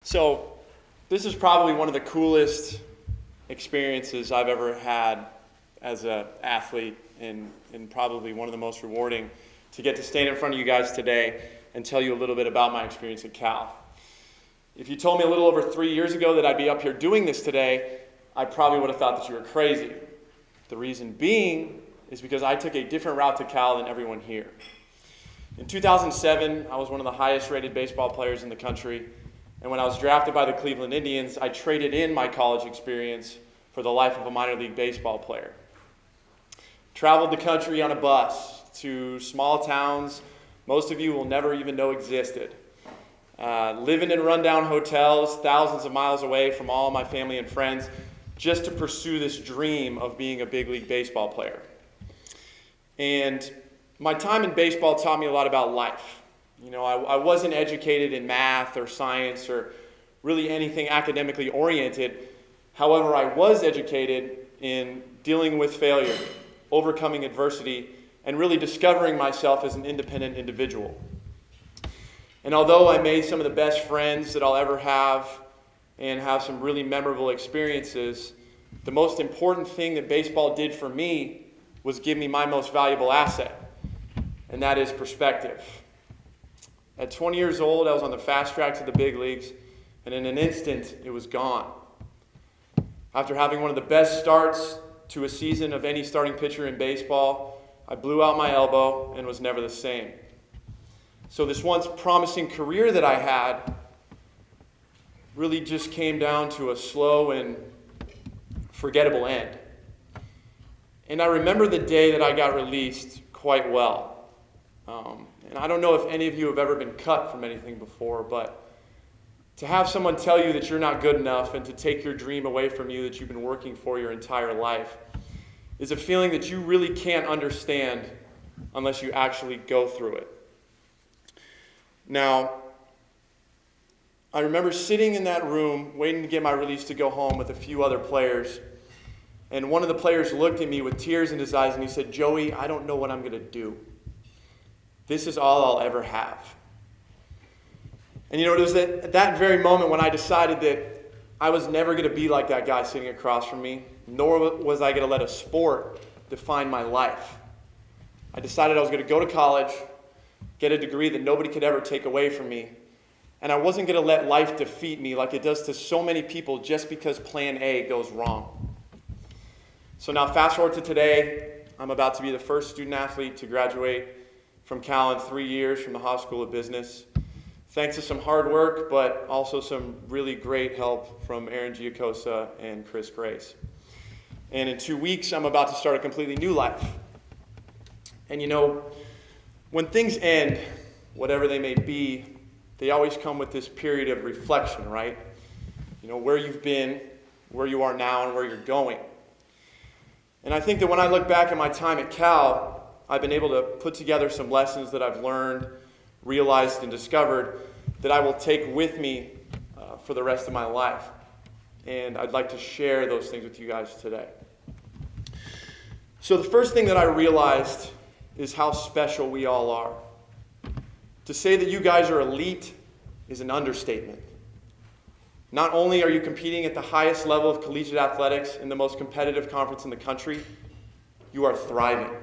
So this is probably one of the coolest experiences I've ever had as an athlete, and probably one of the most rewarding to get to stand in front of you guys today and tell you a little bit about my experience at Cal. If you told me a little over 3 years ago that I'd be up here doing this today, I probably would have thought that you were crazy. The reason being is because I took a different route to Cal than everyone here. In 2007, I was one of the highest rated baseball players in the country, and when I was drafted by the Cleveland Indians, I traded in my college experience for the life of a minor league baseball player. Traveled the country on a bus to small towns most of you will never even know existed. Living in rundown hotels thousands of miles away from all my family and friends just to pursue this dream of being a big league baseball player. And my time in baseball taught me a lot about life. You know, I wasn't educated in math or science or really anything academically oriented. However, I was educated in dealing with failure, overcoming adversity, and really discovering myself as an independent individual. And although I made some of the best friends that I'll ever have and have some really memorable experiences, the most important thing that baseball did for me was give me my most valuable asset, and that is perspective. At 20 years old, I was on the fast track to the big leagues, and in an instant, it was gone. After having one of the best starts to a season of any starting pitcher in baseball, I blew out my elbow and was never the same. So this once promising career that I had really just came down to a slow and forgettable end. And I remember the day that I got released quite well. And I don't know if any of you have ever been cut from anything before, but to have someone tell you that you're not good enough and to take your dream away from you that you've been working for your entire life is a feeling that you really can't understand unless you actually go through it. Now, I remember sitting in that room waiting to get my release to go home with a few other players, and one of the players looked at me with tears in his eyes and he said, "Joey, I don't know what I'm going to do. This is all I'll ever have." And you know, it was at that very moment when I decided that I was never going to be like that guy sitting across from me, nor was I going to let a sport define my life. I decided I was going to go to college, get a degree that nobody could ever take away from me, and I wasn't going to let life defeat me like it does to so many people just because plan A goes wrong. So now fast forward to today, I'm about to be the first student athlete to graduate from Cal in 3 years from the Haas School of Business. Thanks to some hard work, but also some really great help from Aaron Giacosa and Chris Grace. And in 2 weeks, I'm about to start a completely new life. And you know, when things end, whatever they may be, they always come with this period of reflection, right? You know, where you've been, where you are now, and where you're going. And I think that when I look back at my time at Cal, I've been able to put together some lessons that I've learned, realized, and discovered that I will take with me for the rest of my life. And I'd like to share those things with you guys today. So the first thing that I realized is how special we all are. To say that you guys are elite is an understatement. Not only are you competing at the highest level of collegiate athletics in the most competitive conference in the country, you are thriving.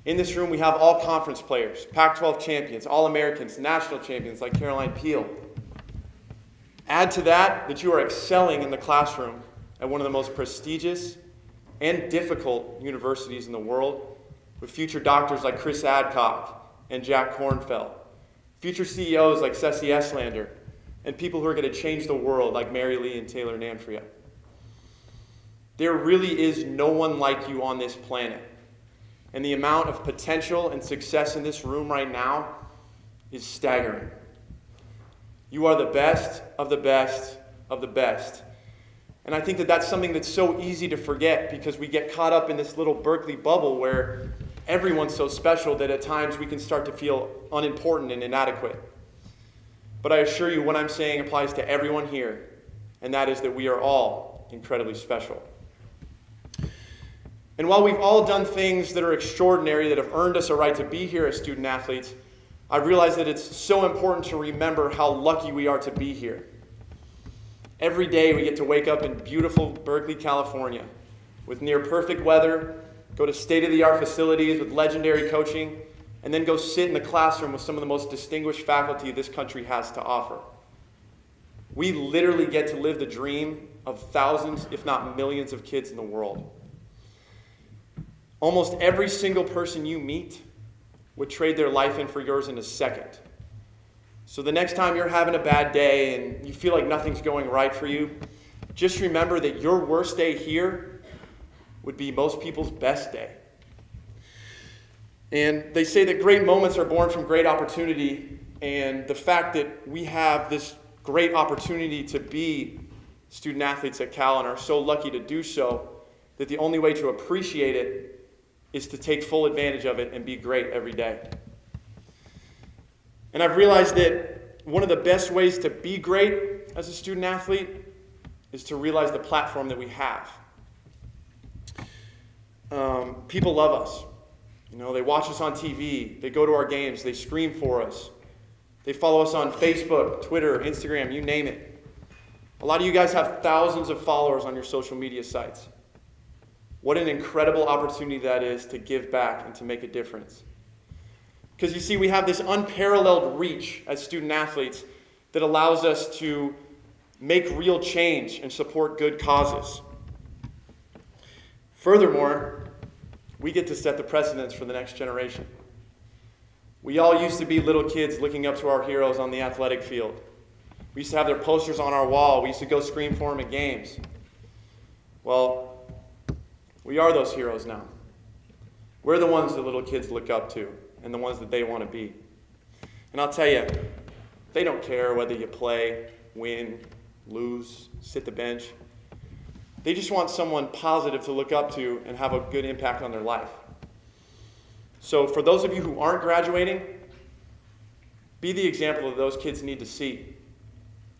In this room, we have all conference players, Pac-12 champions, All-Americans, national champions like Caroline Peel. Add to that you are excelling in the classroom at one of the most prestigious and difficult universities in the world, with future doctors like Chris Adcock and Jack Kornfeld, future CEOs like Ceci Eslander, and people who are going to change the world like Mary Lee and Taylor Nanfria. There really is no one like you on this planet. And the amount of potential and success in this room right now is staggering. You are the best of the best of the best. And I think that that's something that's so easy to forget because we get caught up in this little Berkeley bubble where everyone's so special that at times we can start to feel unimportant and inadequate. But I assure you what I'm saying applies to everyone here, and that is that we are all incredibly special. And while we've all done things that are extraordinary that have earned us a right to be here as student athletes, I've realized that it's so important to remember how lucky we are to be here. Every day we get to wake up in beautiful Berkeley, California, with near perfect weather, go to state-of-the-art facilities with legendary coaching, and then go sit in the classroom with some of the most distinguished faculty this country has to offer. We literally get to live the dream of thousands, if not millions, of kids in the world. Almost every single person you meet would trade their life in for yours in a second. So the next time you're having a bad day and you feel like nothing's going right for you, just remember that your worst day here would be most people's best day. And they say that great moments are born from great opportunity, and the fact that we have this great opportunity to be student athletes at Cal and are so lucky to do so, that the only way to appreciate it is to take full advantage of it and be great every day. And I've realized that one of the best ways to be great as a student athlete is to realize the platform that we have. People love us. You know, they watch us on TV, they go to our games, they scream for us. They follow us on Facebook, Twitter, Instagram, you name it. A lot of you guys have thousands of followers on your social media sites. What an incredible opportunity that is to give back and to make a difference. Because you see, we have this unparalleled reach as student athletes that allows us to make real change and support good causes. Furthermore, we get to set the precedence for the next generation. We all used to be little kids looking up to our heroes on the athletic field. We used to have their posters on our wall. We used to go scream for them at games. Well, we are those heroes now. We're the ones that little kids look up to and the ones that they want to be. And I'll tell you, they don't care whether you play, win, lose, sit the bench. They just want someone positive to look up to and have a good impact on their life. So for those of you who aren't graduating, be the example that those kids need to see.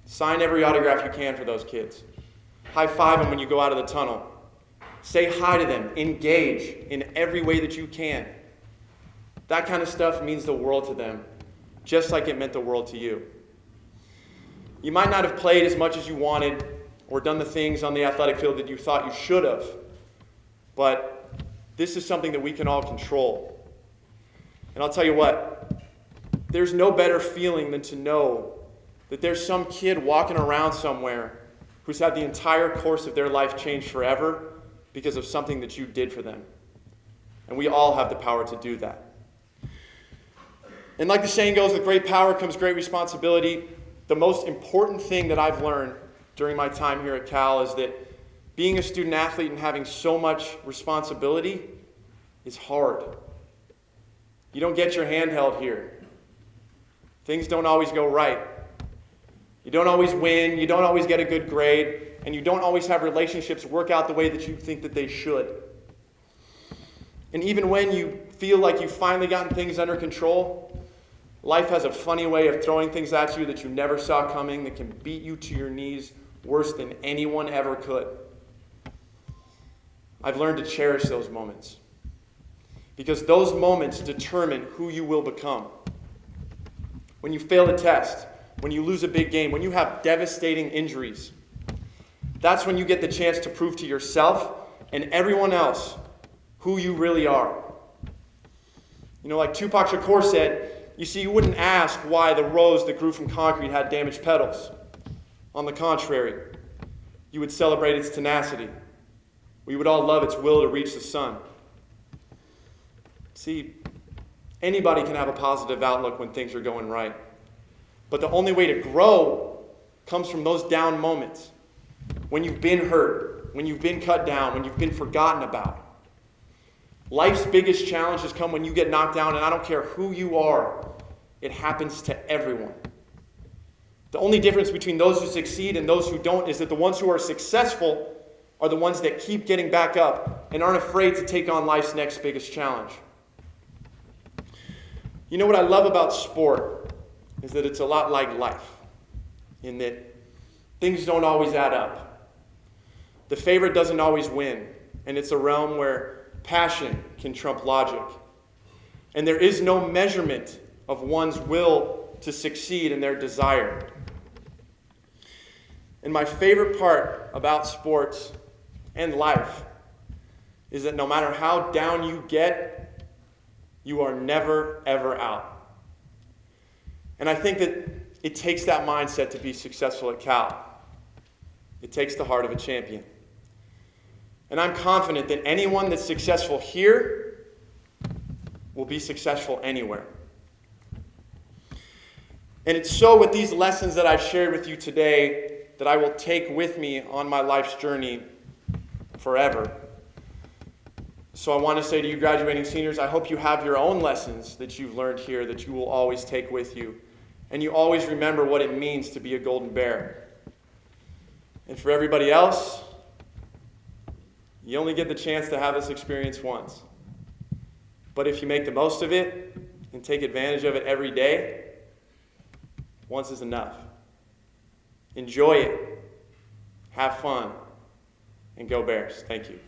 Sign every autograph you can for those kids. High five them when you go out of the tunnel. Say hi to them. Engage in every way that you can. That kind of stuff means the world to them, just like it meant the world to you. You might not have played as much as you wanted or done the things on the athletic field that you thought you should have, but this is something that we can all control. And I'll tell you what, there's no better feeling than to know that there's some kid walking around somewhere who's had the entire course of their life changed forever because of something that you did for them. And we all have the power to do that. And like the saying goes, with great power comes great responsibility. The most important thing that I've learned during my time here at Cal is that being a student athlete and having so much responsibility is hard. You don't get your hand held here. Things don't always go right. You don't always win, you don't always get a good grade, and you don't always have relationships work out the way that you think that they should. And even when you feel like you've finally gotten things under control, life has a funny way of throwing things at you that you never saw coming, that can beat you to your knees worse than anyone ever could. I've learned to cherish those moments, because those moments determine who you will become. When you fail a test, when you lose a big game, when you have devastating injuries, that's when you get the chance to prove to yourself and everyone else who you really are. You know, like Tupac Shakur said, you see, you wouldn't ask why the rose that grew from concrete had damaged petals. On the contrary, you would celebrate its tenacity. We would all love its will to reach the sun. See, anybody can have a positive outlook when things are going right. But the only way to grow comes from those down moments. When you've been hurt, when you've been cut down, when you've been forgotten about. Life's biggest challenges come when you get knocked down, and I don't care who you are. It happens to everyone. The only difference between those who succeed and those who don't is that the ones who are successful are the ones that keep getting back up and aren't afraid to take on life's next biggest challenge. You know what I love about sport is that it's a lot like life, in that things don't always add up. The favorite doesn't always win, and it's a realm where passion can trump logic. And there is no measurement of one's will to succeed and their desire. And my favorite part about sports and life is that no matter how down you get, you are never, ever out. And I think that it takes that mindset to be successful at Cal. It takes the heart of a champion. And I'm confident that anyone that's successful here will be successful anywhere. And it's so with these lessons that I've shared with you today that I will take with me on my life's journey forever. So I want to say to you graduating seniors, I hope you have your own lessons that you've learned here that you will always take with you. And you always remember what it means to be a Golden Bear. And for everybody else, you only get the chance to have this experience once. But if you make the most of it and take advantage of it every day, once is enough. Enjoy it. Have fun. And go Bears. Thank you.